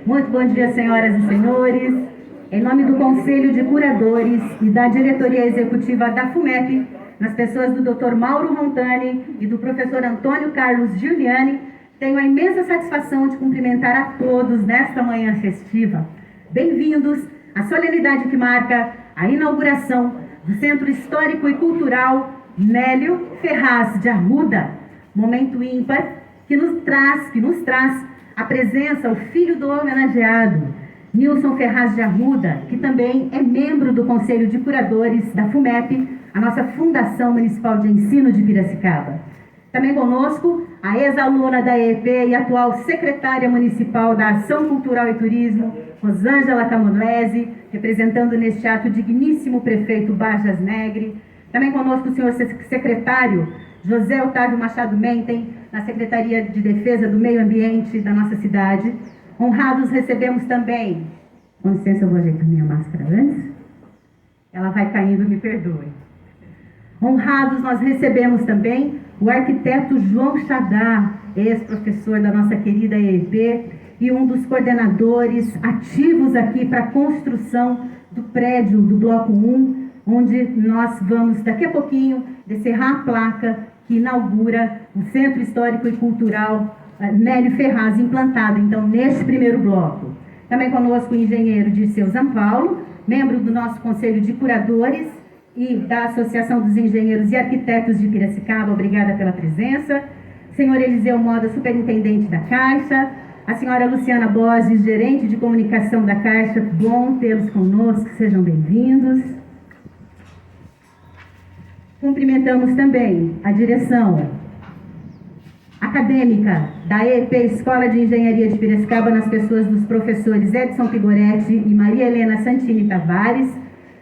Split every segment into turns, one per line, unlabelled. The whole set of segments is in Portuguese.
Muito bom dia, senhoras e senhores. Em nome do Conselho de Curadores e da Diretoria Executiva da FUMEP, nas pessoas do Dr. Mauro Montani e do professor Antônio Carlos Giuliani, tenho a imensa satisfação de cumprimentar a todos nesta manhã festiva. Bem-vindos à solenidade que marca a inauguração do Centro Histórico e Cultural Nélio Ferraz de Arruda, momento ímpar que nos traz a presença, o filho do homenageado, Nilson Ferraz de Arruda, que também é membro do Conselho de Curadores da FUMEP, a nossa Fundação Municipal de Ensino de Piracicaba. Também conosco a ex-aluna da EEP e atual secretária municipal da Ação Cultural e Turismo, Rosângela Camolese, representando neste ato o digníssimo prefeito Bajas Negre. Também conosco o senhor secretário José Otávio Machado Mentem, na Secretaria de Defesa do Meio Ambiente da nossa cidade. Honrados recebemos também, com licença, eu vou ajeitar minha máscara antes, ela vai caindo, me perdoe. Honrados nós recebemos também o arquiteto João Chadá, ex-professor da nossa querida EEP e um dos coordenadores ativos aqui para a construção do prédio do Bloco 1, onde nós vamos daqui a pouquinho descerrar a placa que inaugura o Centro Histórico e Cultural Nélio Ferraz, implantado então neste primeiro bloco. Também conosco o engenheiro Dirceu Zampaulo, membro do nosso Conselho de Curadores e da Associação dos Engenheiros e Arquitetos de Piracicaba, obrigada pela presença. Senhor Eliseu Moda, superintendente da Caixa. A senhora Luciana Borges, gerente de comunicação da Caixa, bom tê-los conosco, sejam bem-vindos. Cumprimentamos também a direção acadêmica da EEP Escola de Engenharia de Piracicaba, nas pessoas dos professores Edson Pigoretti e Maria Helena Santini Tavares.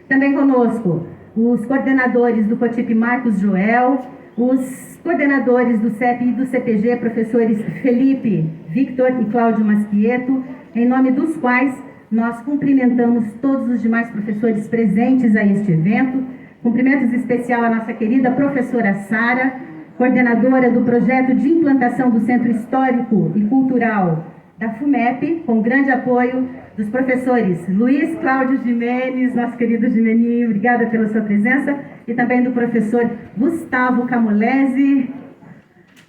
Também conosco os coordenadores do COTIP Marcos Joel, os coordenadores do CEP e do CPG, professores Felipe, Victor e Cláudio Maschieto, em nome dos quais nós cumprimentamos todos os demais professores presentes a este evento. Cumprimentos especial à nossa querida professora Sara, coordenadora do projeto de implantação do Centro Histórico e Cultural da FUMEP, com grande apoio dos professores Luiz Cláudio Gimenez, nosso querido Gimeninho, obrigada pela sua presença, e também do professor Gustavo Camolese,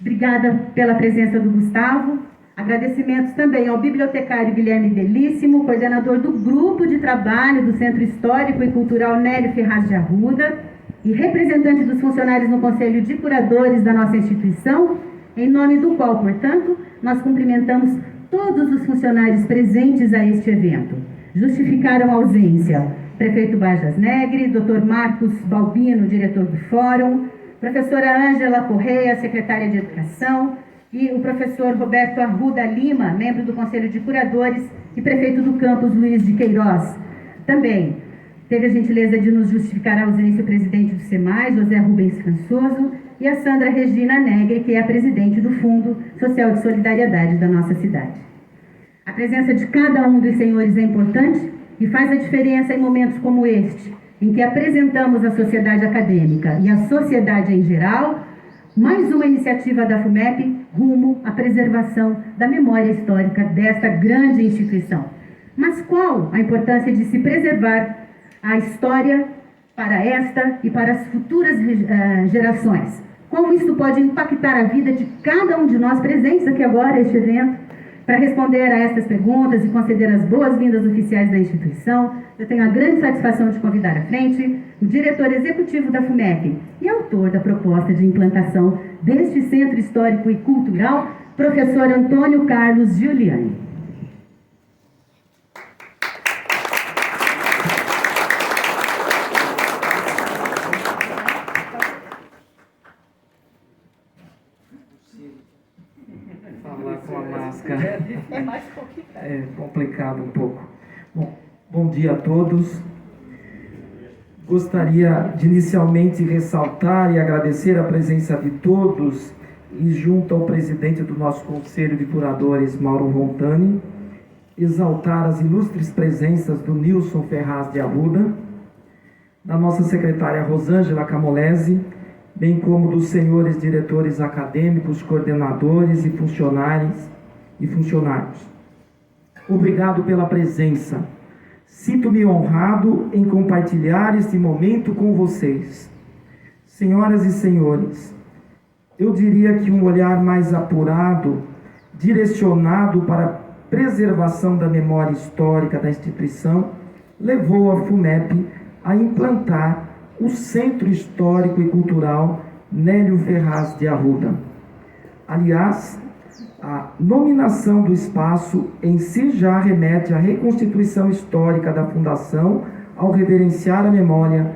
obrigada pela presença do Gustavo. Agradecimentos também ao bibliotecário Guilherme Belíssimo, coordenador do grupo de trabalho do Centro Histórico e Cultural Nélio Ferraz de Arruda e representante dos funcionários no Conselho de Curadores da nossa instituição, em nome do qual, portanto, nós cumprimentamos todos os funcionários presentes a este evento. Justificaram a ausência prefeito Bajas Negre, Dr. Marcos Balbino, diretor do Fórum, professora Ângela Correia, secretária de Educação, e o professor Roberto Arruda Lima, membro do Conselho de Curadores e prefeito do campus Luiz de Queiroz. Também teve a gentileza de nos justificar a ausência o presidente do SEMAI, José Rubens Françoso, e a Sandra Regina Negre, que é a presidente do Fundo Social de Solidariedade da nossa cidade. A presença de cada um dos senhores é importante e faz a diferença em momentos como este, em que apresentamos à sociedade acadêmica e à sociedade em geral mais uma iniciativa da FUMEP rumo à preservação da memória histórica desta grande instituição. Mas qual a importância de se preservar a história para esta e para as futuras gerações? Como isso pode impactar a vida de cada um de nós presentes aqui agora neste evento? Para responder a estas perguntas e conceder as boas-vindas oficiais da instituição, eu tenho a grande satisfação de convidar à frente o diretor executivo da FUMEP e autor da proposta de implantação deste Centro Histórico e Cultural, professor Antônio Carlos Giuliani.
Falar com a máscara
É mais complicado.
é complicado um pouco. Bom dia a todos. Gostaria de inicialmente ressaltar e agradecer a presença de todos e junto ao presidente do nosso Conselho de Curadores, Mauro Montani, exaltar as ilustres presenças do Nilson Ferraz de Arruda, da nossa secretária Rosângela Camolese, bem como dos senhores diretores acadêmicos, coordenadores e funcionários. Obrigado pela presença. Sinto-me honrado em compartilhar este momento com vocês. Senhoras e senhores, eu diria que um olhar mais apurado, direcionado para a preservação da memória histórica da instituição, levou a FUMEP a implantar o Centro Histórico e Cultural Nélio Ferraz de Arruda. Aliás, a nominação do espaço em si já remete à reconstituição histórica da Fundação ao reverenciar a memória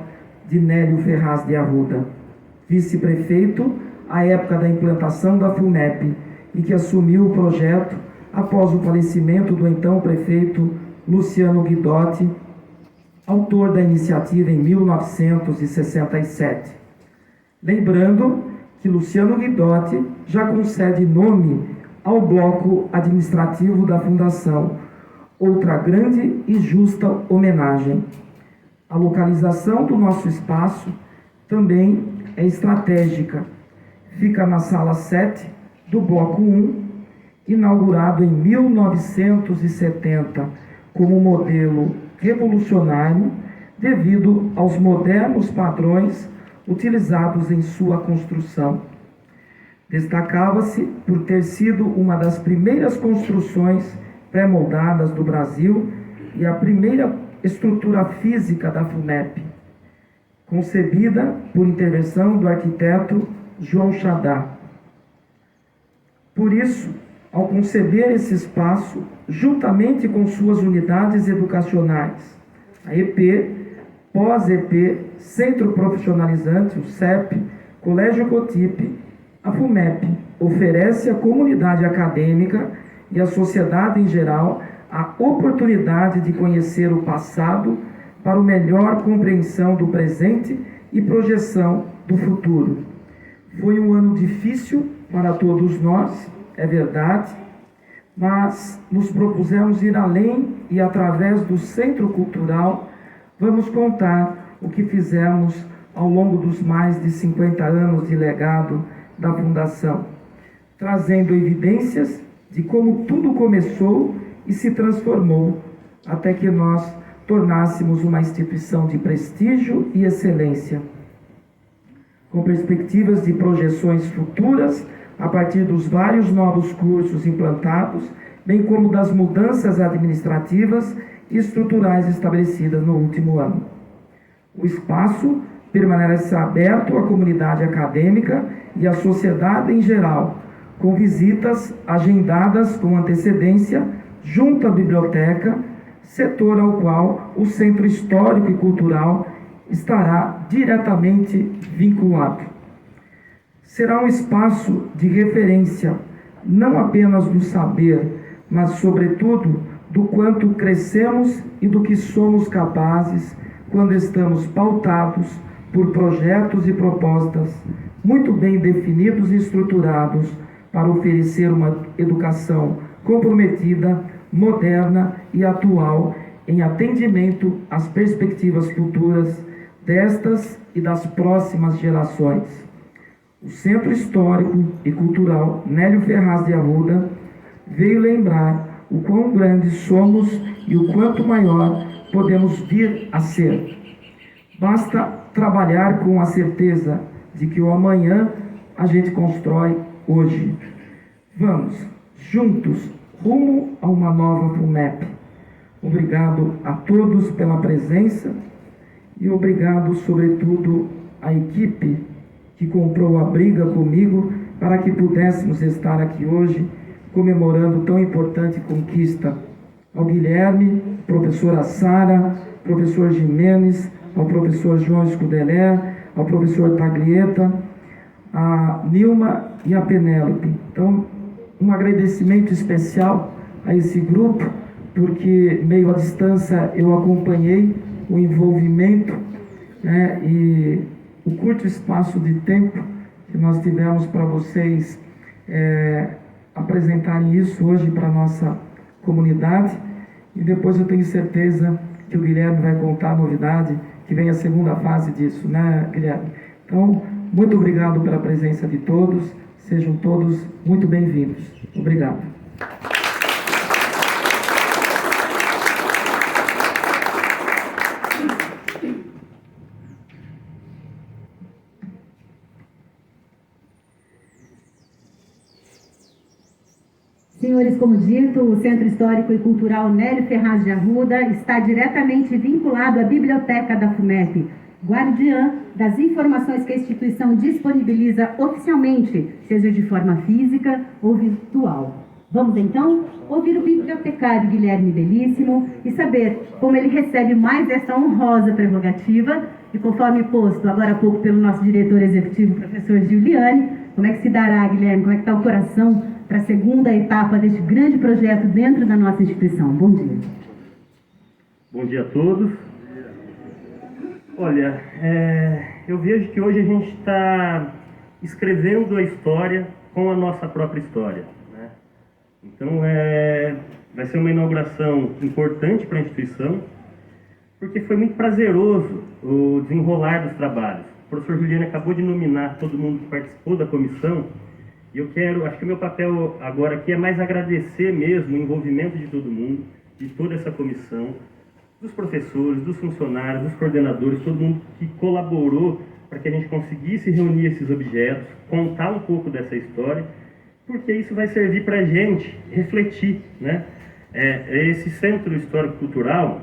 de Nélio Ferraz de Arruda, vice-prefeito à época da implantação da FUMEP e que assumiu o projeto após o falecimento do então prefeito Luciano Guidotti, autor da iniciativa em 1967. Lembrando que Luciano Guidotti já concede nome ao bloco administrativo da Fundação, outra grande e justa homenagem. A localização do nosso espaço também é estratégica. Fica na sala 7 do bloco 1, inaugurado em 1970 como modelo revolucionário devido aos modernos padrões utilizados em sua construção. Destacava-se por ter sido uma das primeiras construções pré-moldadas do Brasil e a primeira estrutura física da FUMEP, concebida por intervenção do arquiteto João Chadá. Por isso, ao conceber esse espaço, juntamente com suas unidades educacionais, a EP, pós-EP, Centro Profissionalizante, o CEP, Colégio Cotipe, a FUMEP oferece à comunidade acadêmica e à sociedade em geral a oportunidade de conhecer o passado para uma melhor compreensão do presente e projeção do futuro. Foi um ano difícil para todos nós, é verdade, mas nos propusemos ir além e, através do Centro Cultural, vamos contar o que fizemos ao longo dos mais de 50 anos de legado da Fundação, trazendo evidências de como tudo começou e se transformou até que nós tornássemos uma instituição de prestígio e excelência, com perspectivas de projeções futuras a partir dos vários novos cursos implantados, bem como das mudanças administrativas e estruturais estabelecidas no último ano. O espaço permanece aberto à comunidade acadêmica e à sociedade em geral, com visitas agendadas com antecedência junto à biblioteca, setor ao qual o Centro Histórico e Cultural estará diretamente vinculado. Será um espaço de referência, não apenas do saber, mas, sobretudo, do quanto crescemos e do que somos capazes quando estamos pautados por projetos e propostas muito bem definidos e estruturados para oferecer uma educação comprometida, moderna e atual em atendimento às perspectivas futuras destas e das próximas gerações. O Centro Histórico e Cultural Nélio Ferraz de Arruda veio lembrar o quão grandes somos e o quanto maior podemos vir a ser. Basta trabalhar com a certeza de que o amanhã a gente constrói hoje. Vamos, juntos, rumo a uma nova FUMEP. Obrigado a todos pela presença e obrigado, sobretudo, à equipe que comprou a briga comigo para que pudéssemos estar aqui hoje comemorando tão importante conquista. Ao Guilherme, professora Sara, professor Jimenez, ao professor João Scudeler, ao professor Taglieta, a Nilma e a Penélope. Então, um agradecimento especial a esse grupo, porque meio à distância eu acompanhei o envolvimento, né, e o curto espaço de tempo que nós tivemos para vocês apresentarem isso hoje para a nossa comunidade. E depois eu tenho certeza que o Guilherme vai contar a novidade, que vem a segunda fase disso, né, Guilherme? Então, muito obrigado pela presença de todos, sejam todos muito bem-vindos. Obrigado.
Senhores, como dito, o Centro Histórico e Cultural Nélio Ferraz de Arruda está diretamente vinculado à Biblioteca da FUMEP, guardiã das informações que a instituição disponibiliza oficialmente, seja de forma física ou virtual. Vamos então ouvir o bibliotecário Guilherme Belíssimo e saber como ele recebe mais essa honrosa prerrogativa e, conforme posto agora há pouco pelo nosso diretor executivo, professor Giuliani, como é que se dará, Guilherme, como é que está o coração para a segunda etapa deste grande projeto dentro da nossa instituição. Bom dia.
Bom dia a todos. Olha, eu vejo que hoje a gente está escrevendo a história com a nossa própria história, né? Então, vai ser uma inauguração importante para a instituição, porque foi muito prazeroso o desenrolar dos trabalhos. O professor Juliano acabou de nominar todo mundo que participou da comissão, e acho que o meu papel agora aqui é mais agradecer mesmo o envolvimento de todo mundo, de toda essa comissão, dos professores, dos funcionários, dos coordenadores, todo mundo que colaborou para que a gente conseguisse reunir esses objetos, contar um pouco dessa história, porque isso vai servir para a gente refletir, né? Esse Centro Histórico-Cultural,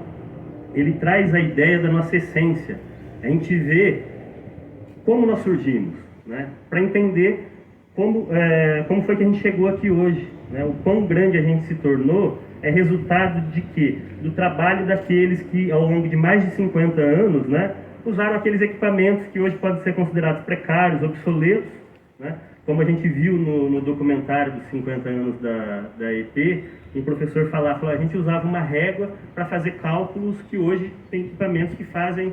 ele traz a ideia da nossa essência, a gente vê como nós surgimos, né? Para entender como foi que a gente chegou aqui hoje, né? O quão grande a gente se tornou é resultado de quê? Do trabalho daqueles que, ao longo de mais de 50 anos, né, usaram aqueles equipamentos que hoje podem ser considerados precários, obsoletos, né? Como a gente viu no documentário dos 50 anos da EP, um professor falou, a gente usava uma régua para fazer cálculos que hoje tem equipamentos que fazem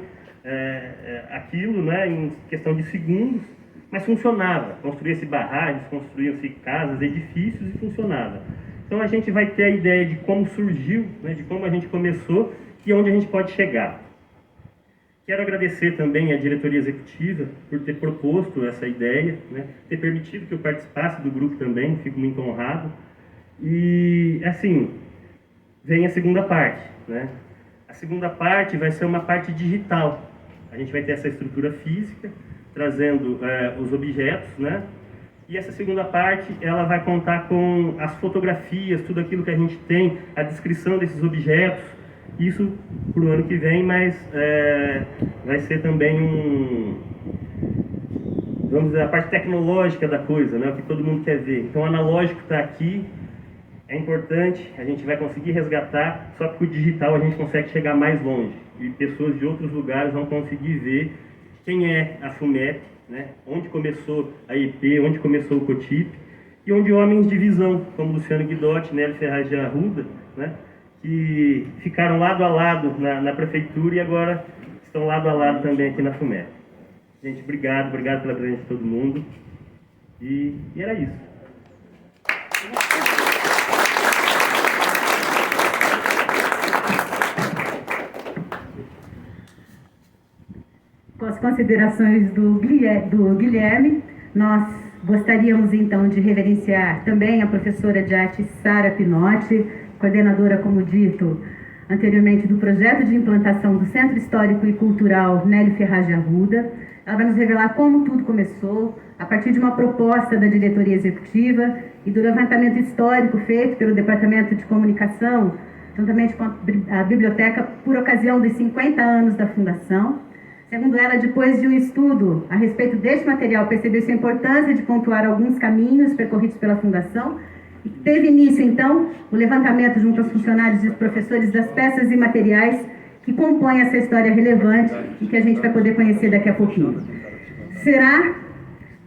aquilo, né, em questão de segundos, mas funcionava. Construía-se barragens, construíam-se casas, edifícios e funcionava. Então a gente vai ter a ideia de como surgiu, né, de como a gente começou e onde a gente pode chegar. Quero agradecer também à diretoria executiva por ter proposto essa ideia, né, ter permitido que eu participasse do grupo também, fico muito honrado. E, assim, vem a segunda parte, né? A segunda parte vai ser uma parte digital. A gente vai ter essa estrutura física, trazendo os objetos, né? E essa segunda parte, ela vai contar com as fotografias, tudo aquilo que a gente tem, a descrição desses objetos, isso para o ano que vem, mas vai ser também vamos dizer, a parte tecnológica da coisa, né? O que todo mundo quer ver. Então, o analógico está aqui, é importante, a gente vai conseguir resgatar, só que com o digital a gente consegue chegar mais longe. E pessoas de outros lugares vão conseguir ver quem é a FUMEP, né? Onde começou a EP, onde começou o COTIP, e onde homens de visão, como Luciano Guidotti, Nélio Ferraz de Arruda, né? Que ficaram lado a lado na prefeitura e agora estão lado a lado também aqui na FUMEP. Gente, obrigado pela presença de todo mundo, e era isso.
Com as considerações do Guilherme, nós gostaríamos então de reverenciar também a professora de arte Sara Pinotti, coordenadora, como dito anteriormente, do projeto de implantação do Centro Histórico e Cultural Nélio Ferraz de Arruda. Ela vai nos revelar como tudo começou, a partir de uma proposta da diretoria executiva e do levantamento histórico feito pelo Departamento de Comunicação, juntamente com a biblioteca, por ocasião dos 50 anos da fundação. Segundo ela, depois de um estudo a respeito deste material, percebeu-se a importância de pontuar alguns caminhos percorridos pela Fundação e teve início, então, o levantamento junto aos funcionários e professores das peças e materiais que compõem essa história relevante e que a gente vai poder conhecer daqui a pouquinho.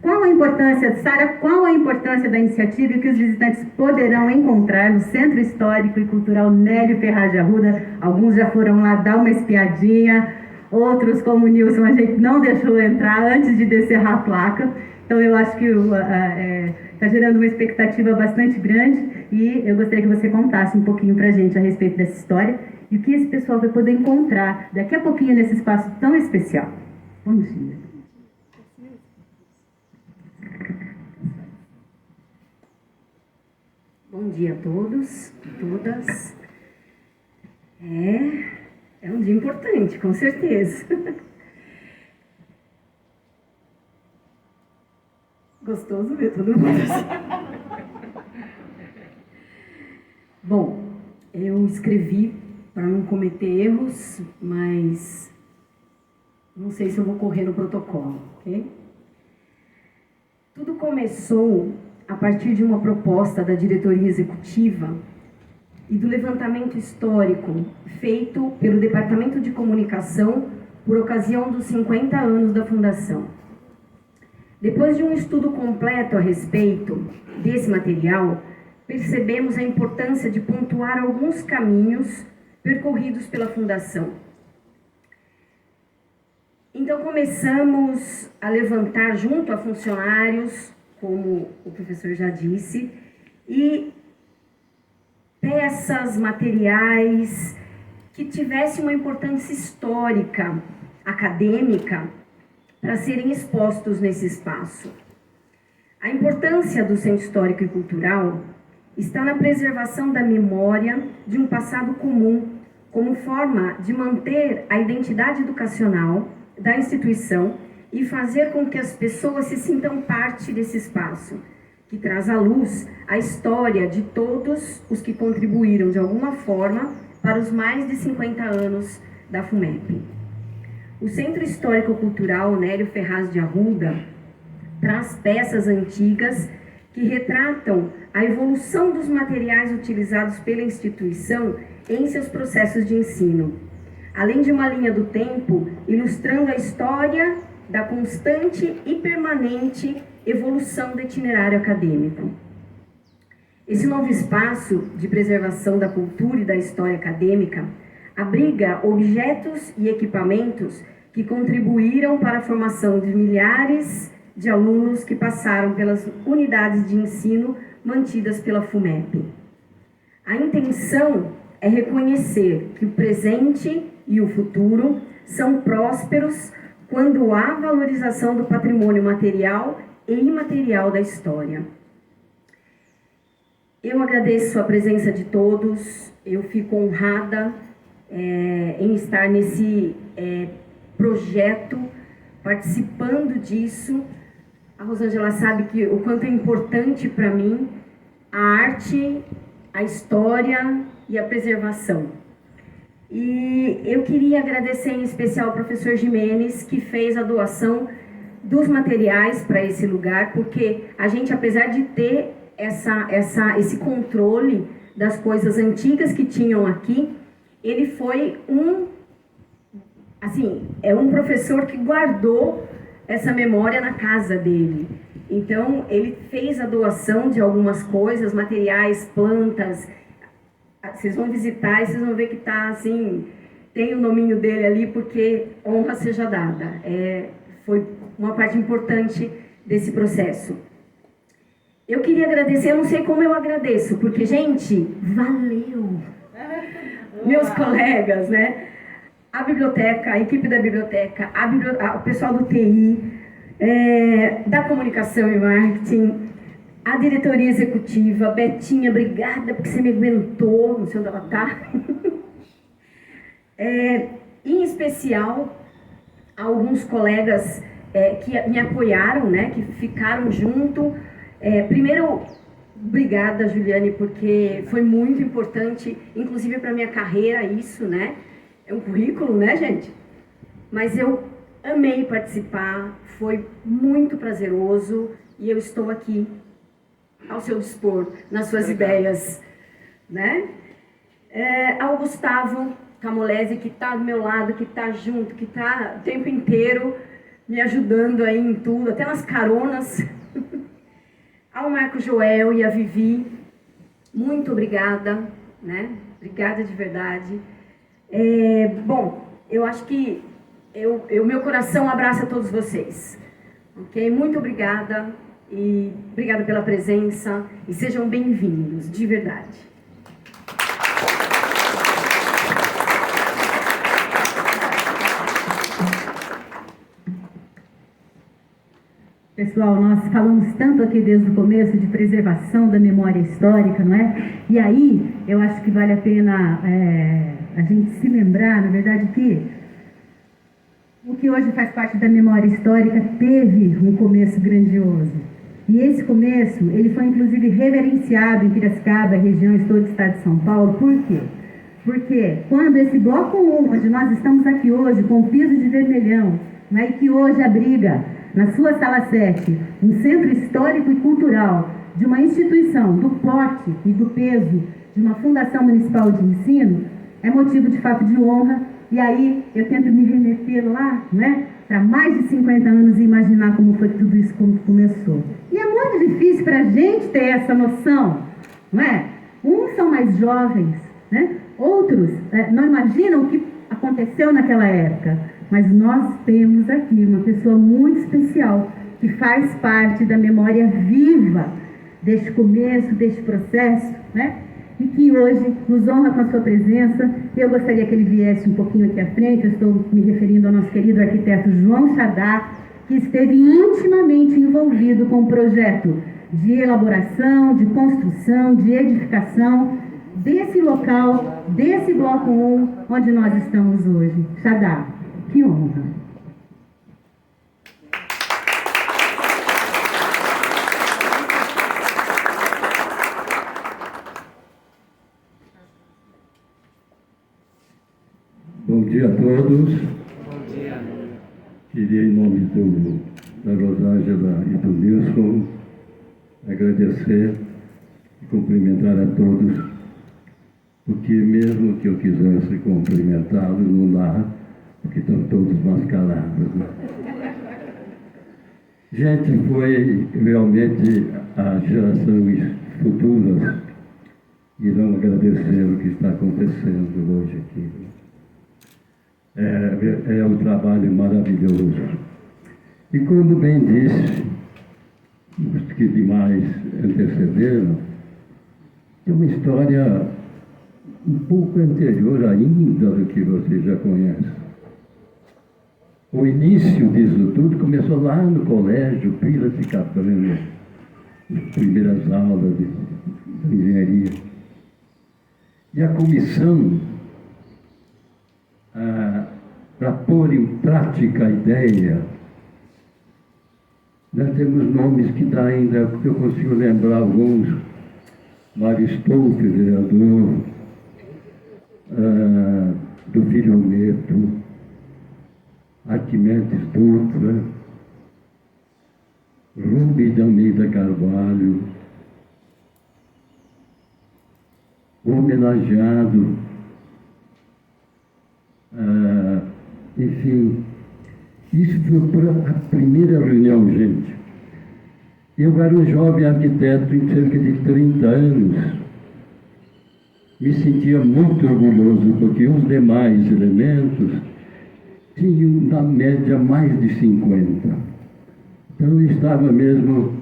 Qual a importância, Sara, qual a importância da iniciativa e que os visitantes poderão encontrar no Centro Histórico e Cultural Nélio Ferraz de Arruda? Alguns já foram lá dar uma espiadinha, outros, como o Nilson, a gente não deixou entrar antes de descer a placa. Então, eu acho que está gerando uma expectativa bastante grande e eu gostaria que você contasse um pouquinho para a gente a respeito dessa história e o que esse pessoal vai poder encontrar daqui a pouquinho nesse espaço tão especial. Bom dia.
Bom dia a todos e todas. É um dia importante, com certeza. Gostoso ver todo mundo assim. Bom, eu escrevi para não cometer erros, mas não sei se eu vou correr no protocolo, ok? Tudo começou a partir de uma proposta da diretoria executiva e do levantamento histórico feito pelo Departamento de Comunicação por ocasião dos 50 anos da Fundação. Depois de um estudo completo a respeito desse material, percebemos a importância de pontuar alguns caminhos percorridos pela Fundação. Então começamos a levantar junto a funcionários, como o professor já disse, e peças, materiais que tivessem uma importância histórica, acadêmica, para serem expostos nesse espaço. A importância do Centro Histórico e Cultural está na preservação da memória de um passado comum, como forma de manter a identidade educacional da instituição e fazer com que as pessoas se sintam parte desse espaço, que traz à luz a história de todos os que contribuíram de alguma forma para os mais de 50 anos da FUMEP. O Centro Histórico Cultural Nélio Ferraz de Arruda traz peças antigas que retratam a evolução dos materiais utilizados pela instituição em seus processos de ensino, além de uma linha do tempo ilustrando a história da constante e permanente evolução do itinerário acadêmico. Esse novo espaço de preservação da cultura e da história acadêmica abriga objetos e equipamentos que contribuíram para a formação de milhares de alunos que passaram pelas unidades de ensino mantidas pela FUMEP. A intenção é reconhecer que o presente e o futuro são prósperos quando há valorização do patrimônio material e imaterial da história. Eu agradeço a presença de todos, eu fico honrada em estar nesse projeto, participando disso. A Rosângela sabe que o quanto é importante para mim a arte, a história e a preservação. E eu queria agradecer em especial ao professor Jimenez, que fez a doação dos materiais para esse lugar, porque a gente, apesar de ter esse controle das coisas antigas que tinham aqui, ele foi um professor que guardou essa memória na casa dele. Então, ele fez a doação de algumas coisas, materiais, plantas. Vocês vão visitar e vocês vão ver que está assim, tem o nominho dele ali, porque honra seja dada. Foi uma parte importante desse processo. Eu queria agradecer, eu não sei como eu agradeço, porque, gente, valeu! Meus colegas, né? A biblioteca, a equipe da biblioteca, o pessoal do TI, da comunicação e marketing, a diretoria executiva, Betinha, obrigada porque você me aguentou, não sei onde ela está. Em especial, alguns colegas que me apoiaram, né, que ficaram junto. Primeiro, obrigada, Juliane, porque foi muito importante, inclusive para a minha carreira, isso, né? É um currículo, né, gente? Mas eu amei participar, foi muito prazeroso e eu estou aqui ao seu dispor, nas suas ideias, né? Ao Gustavo Camolese, que está do meu lado, que está junto, que está o tempo inteiro me ajudando aí em tudo, até nas caronas. Ao Marco Joel e a Vivi, muito obrigada, né? Obrigada de verdade. Bom, eu acho que meu coração abraça todos vocês, ok? Muito obrigada e obrigada pela presença e sejam bem-vindos, de verdade.
Pessoal, nós falamos tanto aqui desde o começo de preservação da memória histórica, não é? E aí, eu acho que vale a pena a gente se lembrar, na verdade, que o que hoje faz parte da memória histórica teve um começo grandioso. E esse começo, ele foi inclusive reverenciado em Piracicaba, região e todo o estado de São Paulo. Por quê? Porque quando esse bloco 1, onde nós estamos aqui hoje, com o piso de vermelhão, né, e que hoje abriga na sua sala 7, um centro histórico e cultural de uma instituição do porte e do peso de uma fundação municipal de ensino, é motivo de fato de honra. E aí eu tento me remeter lá, né, para mais de 50 anos e imaginar como foi que tudo isso começou. E é muito difícil para a gente ter essa noção, não é? Uns são mais jovens, né? Outros não imaginam o que aconteceu naquela época. Mas nós temos aqui uma pessoa muito especial que faz parte da memória viva deste começo, deste processo, né? E que hoje nos honra com a sua presença. Eu gostaria que ele viesse um pouquinho aqui à frente. Eu estou me referindo ao nosso querido arquiteto João Chadá, que esteve intimamente envolvido com o projeto de elaboração, de construção, de edificação desse local, desse bloco 1, onde nós estamos hoje. Chadá, que honra!
Bom dia a todos. Queria, em nome da Rosângela e do Nilson, agradecer e cumprimentar a todos, porque mesmo que eu quisesse cumprimentá-los, não dá, porque estão todos mascarados. Né? Gente, foi realmente as gerações futuras irão agradecer o que está acontecendo hoje aqui. É um trabalho maravilhoso. E como bem disse, os que demais antecederam, é uma história um pouco anterior ainda do que você já conhece. O início disso tudo começou lá no colégio Piracicaba, as primeiras aulas de engenharia. E a comissão, para pôr em prática a ideia, nós temos nomes que dá ainda, eu consigo lembrar alguns, Mário Stolpe, vereador, do Filho Neto, Arquimedes Dutra, Rubens de Almeida Carvalho, homenageado, enfim, isso foi a primeira reunião, gente. Eu era um jovem arquiteto em cerca de 30 anos. Me sentia muito orgulhoso, porque os demais elementos tinham, na média, mais de 50. Então, eu estava mesmo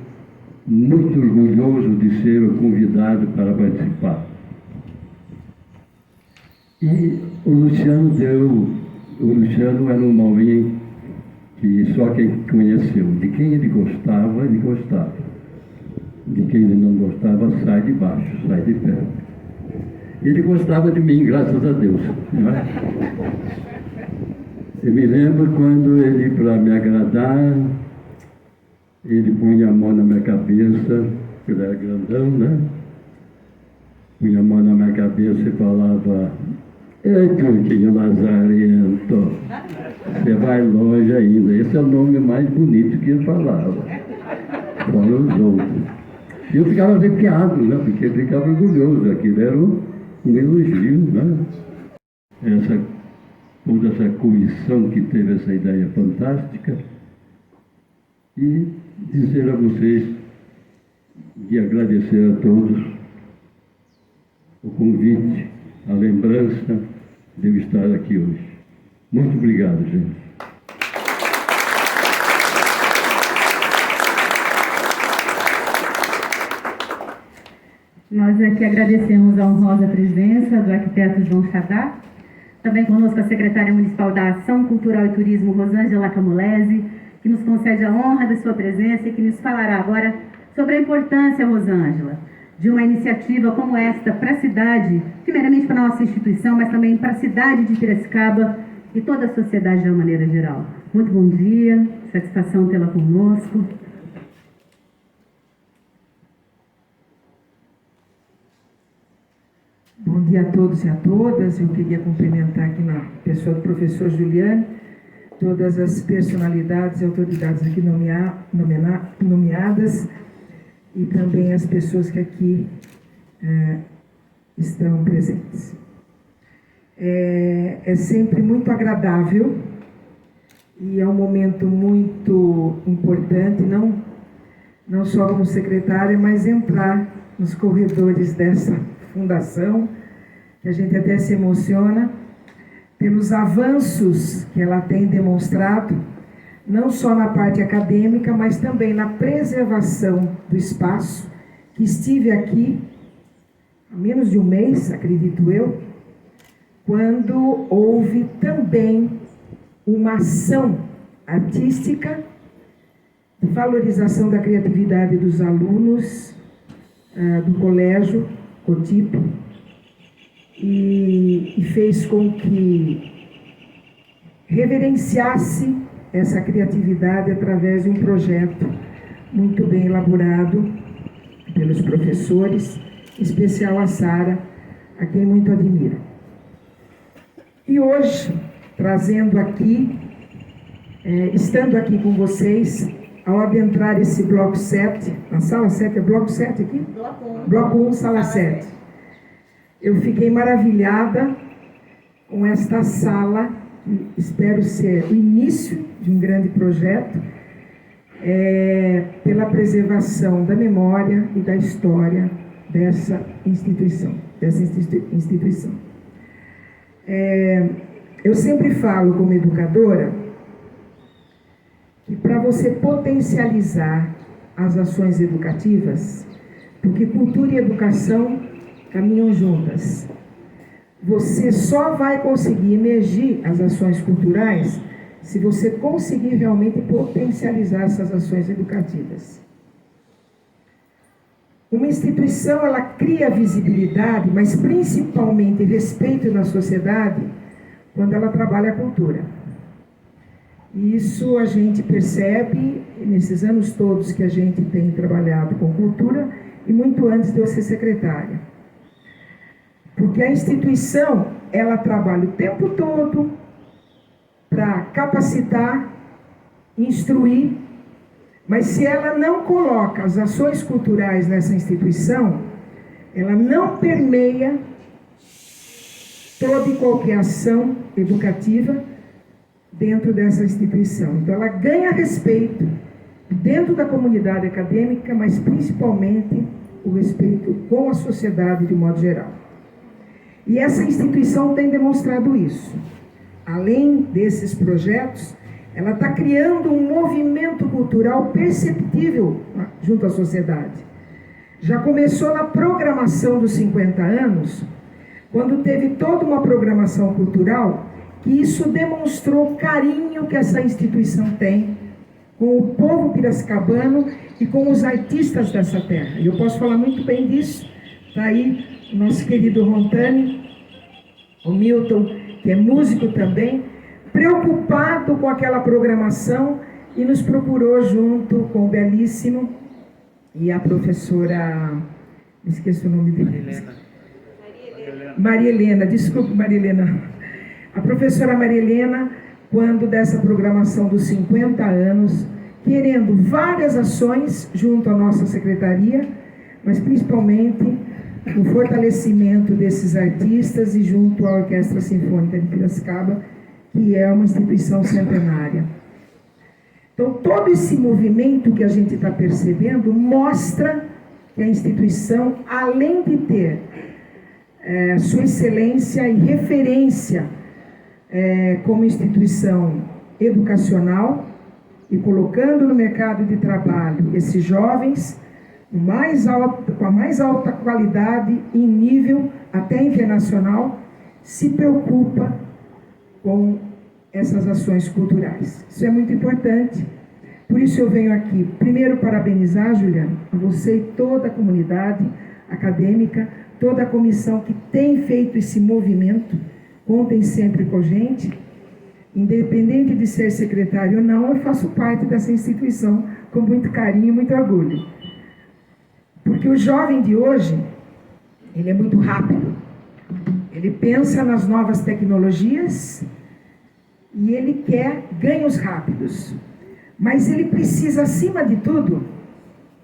muito orgulhoso de ser o convidado para participar. E o Luciano era um homem que só quem conheceu. De quem ele gostava, ele gostava. De quem ele não gostava, sai de baixo, sai de perto. Ele gostava de mim, graças a Deus. Não é? Eu me lembro quando ele, para me agradar, ele punha a mão na minha cabeça, ele era grandão, né? Punha a mão na minha cabeça e falava: "Ei, Turquinho Lazarento, você vai longe ainda." Esse é o nome mais bonito que ele falava. Fora os outros. E eu ficava arrepiado, né? Porque eu ficava orgulhoso. Aquilo era um elogio, né? Toda essa comissão que teve essa ideia fantástica. E dizer a vocês e agradecer a todos o convite, a lembrança de eu estar aqui hoje. Muito obrigado, gente.
Nós aqui agradecemos a honrosa presença do arquiteto João Chadá. Também conosco a secretária municipal da Ação Cultural e Turismo, Rosângela Camolese, que nos concede a honra da sua presença e que nos falará agora sobre a importância, Rosângela, de uma iniciativa como esta para a cidade, primeiramente para a nossa instituição, mas também para a cidade de Piracicaba e toda a sociedade de uma maneira geral. Muito bom dia, satisfação tê-la conosco.
Bom dia a todos e a todas. Eu queria cumprimentar aqui na pessoa do professor Juliane, todas as personalidades e autoridades aqui nomeadas e também as pessoas que aqui estão presentes. É sempre muito agradável e é um momento muito importante, não só como secretária, mas entrar nos corredores dessa fundação, que a gente até se emociona pelos avanços que ela tem demonstrado, não só na parte acadêmica, mas também na preservação do espaço, que estive aqui há menos de um mês, acredito eu, quando houve também uma ação artística de valorização da criatividade dos alunos do colégio COTIP e fez com que reverenciasse essa criatividade através de um projeto muito bem elaborado pelos professores, em especial a Sara, a quem muito admiro. E hoje, trazendo aqui, estando aqui com vocês, ao adentrar esse bloco 7, na sala 7, é bloco 7 aqui? Bloco 1, sala 7. Eu fiquei maravilhada com esta sala, que espero ser o início de um grande projeto, pela preservação da memória e da história dessa instituição. Eu sempre falo como educadora que para você potencializar as ações educativas, porque cultura e educação caminham juntas, você só vai conseguir emergir as ações culturais se você conseguir realmente potencializar essas ações educativas. Uma instituição, ela cria visibilidade, mas principalmente respeito na sociedade, quando ela trabalha a cultura. E isso a gente percebe nesses anos todos que a gente tem trabalhado com cultura e muito antes de eu ser secretária. Porque a instituição, ela trabalha o tempo todo para capacitar, instruir, mas se ela não coloca as ações culturais nessa instituição, ela não permeia toda e qualquer ação educativa dentro dessa instituição. Então ela ganha respeito dentro da comunidade acadêmica, mas principalmente o respeito com a sociedade de modo geral. E essa instituição tem demonstrado isso. Além desses projetos, ela está criando um movimento cultural perceptível junto à sociedade. Já começou na programação dos 50 anos, quando teve toda uma programação cultural, que isso demonstrou o carinho que essa instituição tem com o povo piracicabano e com os artistas dessa terra. E eu posso falar muito bem disso. Está aí o nosso querido Rontani, o Milton, que é músico também, preocupado com aquela programação e nos procurou junto com o Belíssimo e a professora, me esqueço o nome dele. Maria Helena, desculpe Maria Helena. A professora Maria Helena, quando dessa programação dos 50 anos, querendo várias ações junto à nossa secretaria, mas principalmente o fortalecimento desses artistas e junto à Orquestra Sinfônica de Piracicaba, que é uma instituição centenária. Então, todo esse movimento que a gente está percebendo mostra que a instituição, além de ter sua excelência e referência como instituição educacional e colocando no mercado de trabalho esses jovens com a mais alta qualidade em nível até internacional, se preocupa com essas ações culturais. Isso é muito importante. Por isso eu venho aqui, primeiro, parabenizar, Juliana, a você e toda a comunidade acadêmica, toda a comissão que tem feito esse movimento. Contem sempre com a gente. Independente de ser secretário ou não, eu faço parte dessa instituição com muito carinho e muito orgulho. Porque o jovem de hoje, ele é muito rápido. Ele pensa nas novas tecnologias e ele quer ganhos rápidos. Mas ele precisa, acima de tudo,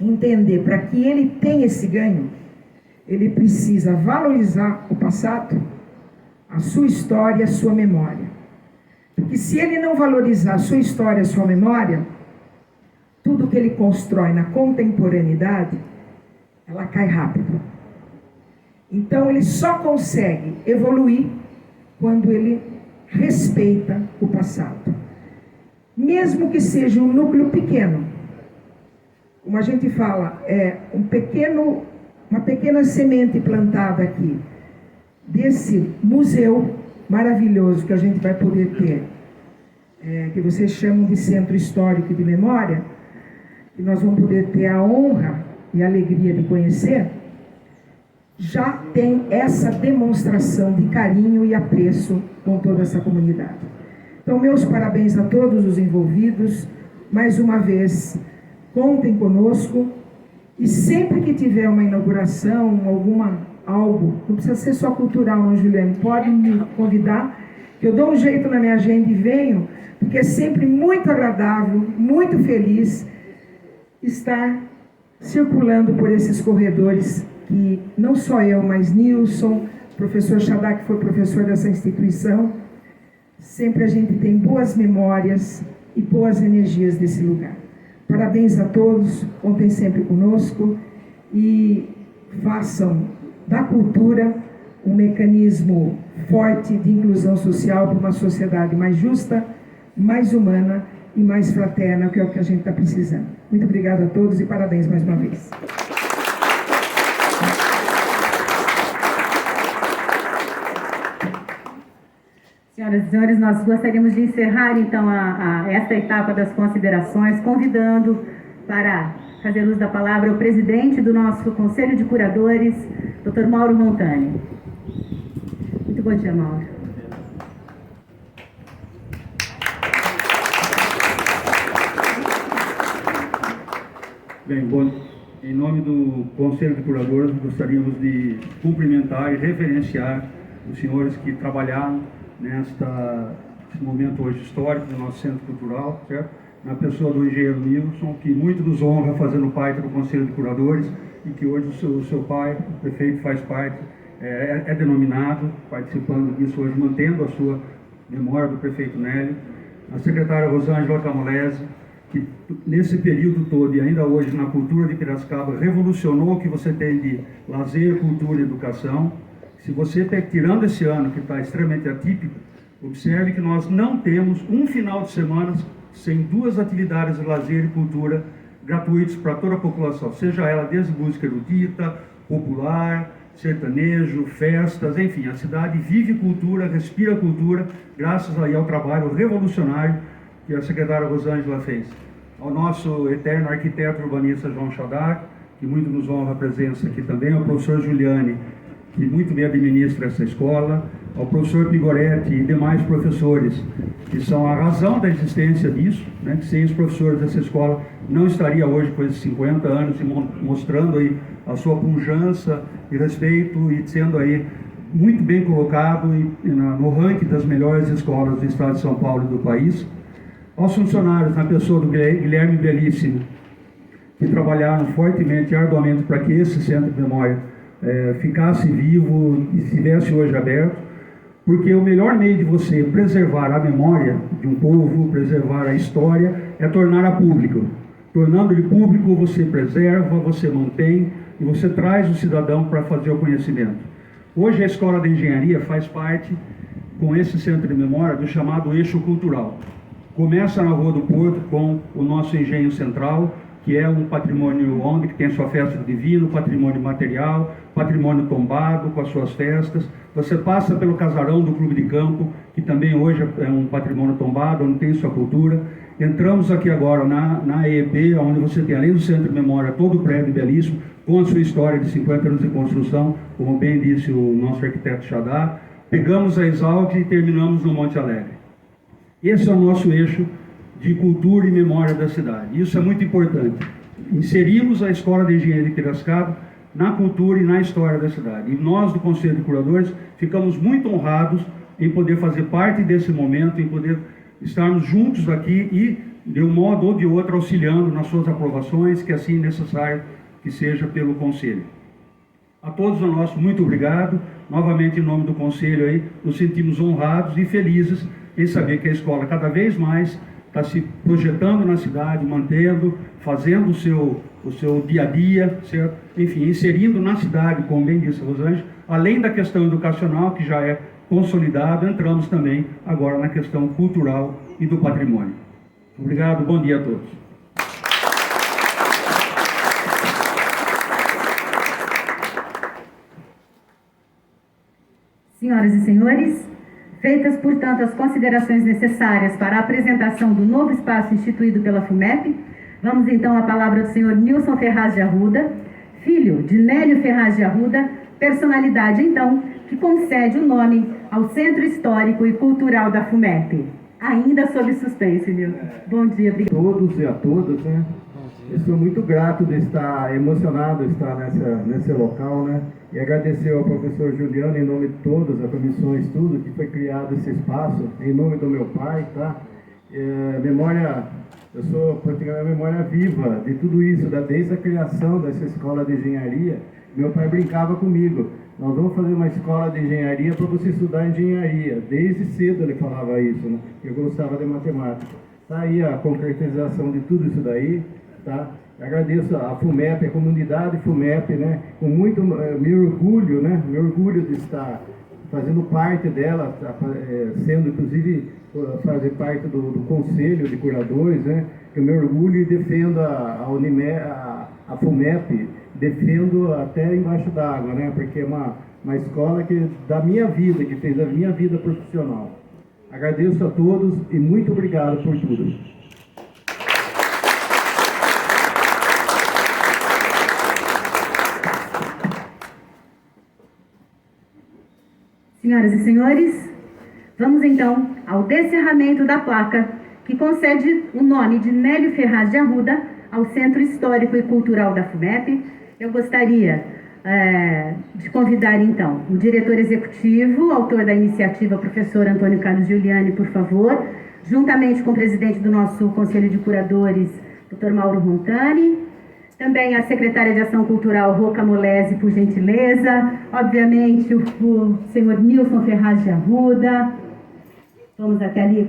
entender, para que ele tenha esse ganho, ele precisa valorizar o passado, a sua história, a sua memória. Porque se ele não valorizar a sua história, a sua memória, tudo que ele constrói na contemporaneidade, ela cai rápido. Então ele só consegue evoluir quando ele respeita o passado. Mesmo que seja um núcleo pequeno, como a gente fala, uma pequena semente plantada aqui, desse museu maravilhoso que a gente vai poder ter, que vocês chamam de Centro Histórico de Memória, que nós vamos poder ter a honra e a alegria de conhecer, já tem essa demonstração de carinho e apreço com toda essa comunidade. Então, meus parabéns a todos os envolvidos. Mais uma vez, contem conosco. E sempre que tiver uma inauguração, algo, não precisa ser só cultural, não, Juliane? Pode me convidar, que eu dou um jeito na minha agenda e venho, porque é sempre muito agradável, muito feliz estar circulando por esses corredores que não só eu, mas Nilson, professor Xadá, que foi professor dessa instituição, sempre a gente tem boas memórias e boas energias desse lugar. Parabéns a todos, contem sempre conosco e façam da cultura um mecanismo forte de inclusão social para uma sociedade mais justa, mais humana e mais fraterna, que é o que a gente está precisando. Muito obrigada a todos e parabéns mais uma vez.
Senhoras e senhores, nós gostaríamos de encerrar, então, esta etapa das considerações, convidando para fazer uso da palavra o presidente do nosso Conselho de Curadores, Dr. Mauro Montani. Muito bom dia, Mauro.
Bem, bom, em nome do Conselho de Curadores, gostaríamos de cumprimentar e referenciar os senhores que trabalharam nesse momento hoje histórico do nosso Centro Cultural, certo? Na pessoa do engenheiro Nilson, que muito nos honra fazendo parte do Conselho de Curadores e que hoje o seu pai, o prefeito, faz parte, é denominado, participando disso hoje, mantendo a sua memória do prefeito Nélio. A secretária Rosângela Camolese, que nesse período todo e ainda hoje na cultura de Piracicaba revolucionou o que você tem de lazer, cultura e educação. Se você está tirando esse ano, que está extremamente atípico, observe que nós não temos um final de semana sem 2 atividades de lazer e cultura gratuitas para toda a população, seja ela desde música erudita, popular, sertanejo, festas, enfim, a cidade vive cultura, respira cultura, graças aí ao trabalho revolucionário que a secretária Rosângela fez. Ao nosso eterno arquiteto urbanista João Xadá, que muito nos honra a presença aqui também, ao professor Juliane, que muito bem administra essa escola, ao professor Pigoretti e demais professores, que são a razão da existência disso, né? Que sem os professores dessa escola não estaria hoje com esses 50 anos e mostrando aí a sua pujança e respeito e sendo aí muito bem colocado no ranking das melhores escolas do estado de São Paulo e do país. Aos funcionários, na pessoa do Guilherme Belíssimo, que trabalharam fortemente e arduamente para que esse Centro de Memória ficasse vivo e estivesse hoje aberto, porque o melhor meio de você preservar a memória de um povo, preservar a história, é torná-la pública. Tornando-lhe público, você preserva, você mantém e você traz o cidadão para fazer o conhecimento. Hoje a Escola de Engenharia faz parte, com esse Centro de Memória, do chamado eixo cultural. Começa na Rua do Porto com o nosso engenho central, que é um patrimônio ONG, que tem sua festa divina, patrimônio material, patrimônio tombado com as suas festas. Você passa pelo casarão do Clube de Campo, que também hoje é um patrimônio tombado, onde tem sua cultura. Entramos aqui agora na EEP, onde você tem, além do Centro de Memória, todo o prédio belíssimo, com a sua história de 50 anos de construção, como bem disse o nosso arquiteto Xadá. Pegamos a Exalc e terminamos no Monte Alegre. Esse é o nosso eixo de cultura e memória da cidade. Isso é muito importante. Inserimos a Escola de Engenharia de Piracicaba na cultura e na história da cidade. E nós, do Conselho de Curadores, ficamos muito honrados em poder fazer parte desse momento, em poder estarmos juntos aqui e, de um modo ou de outro, auxiliando nas suas aprovações, que assim é necessário que seja pelo Conselho. A todos nós, muito obrigado. Novamente, em nome do Conselho, aí, nos sentimos honrados e felizes em saber que a escola cada vez mais está se projetando na cidade, mantendo, fazendo o seu dia a dia, certo? Enfim, inserindo na cidade, como bem disse a Rosângela, além da questão educacional, que já é consolidada, entramos também agora na questão cultural e do patrimônio. Obrigado, bom dia a todos.
Senhoras e senhores, feitas, portanto, as considerações necessárias para a apresentação do novo espaço instituído pela FUMEP, vamos então à palavra do senhor Nilson Ferraz de Arruda, filho de Nélio Ferraz de Arruda, personalidade, então, que concede o nome ao Centro Histórico e Cultural da FUMEP. Ainda sob suspense, Nilson. Bom dia, obrigado.
A todos e a todas, né? Eu sou muito grato de estar, emocionado de estar nesse local, né? E agradecer ao professor Juliano, em nome de todas as comissões, tudo, que foi criado esse espaço, em nome do meu pai, tá? Eu sou praticamente a memória viva de tudo isso, desde a criação dessa escola de engenharia. Meu pai brincava comigo, nós vamos fazer uma escola de engenharia para você estudar engenharia. Desde cedo ele falava isso, né? Eu gostava de matemática. Tá aí a concretização de tudo isso daí, tá? Agradeço a FUMEP, a comunidade FUMEP, né? Com muito meu orgulho, né? Meu orgulho de estar fazendo parte dela, sendo inclusive fazer parte do Conselho de Curadores, né? Que o meu orgulho e defendo a FUMEP, defendo até embaixo d'água, né? Porque é uma escola da minha vida, que fez a minha vida profissional. Agradeço a todos e muito obrigado por tudo.
Senhoras e senhores, vamos então ao descerramento da placa que concede o nome de Nélio Ferraz de Arruda ao Centro Histórico e Cultural da FUMEP. Eu gostaria de convidar então o diretor executivo, autor da iniciativa, professor Antônio Carlos Giuliani, por favor, juntamente com o presidente do nosso Conselho de Curadores, Dr. Mauro Rontani, também a secretária de Ação Cultural, Roca Molese, por gentileza, obviamente o senhor Nilson Ferraz de Arruda. Vamos até ali.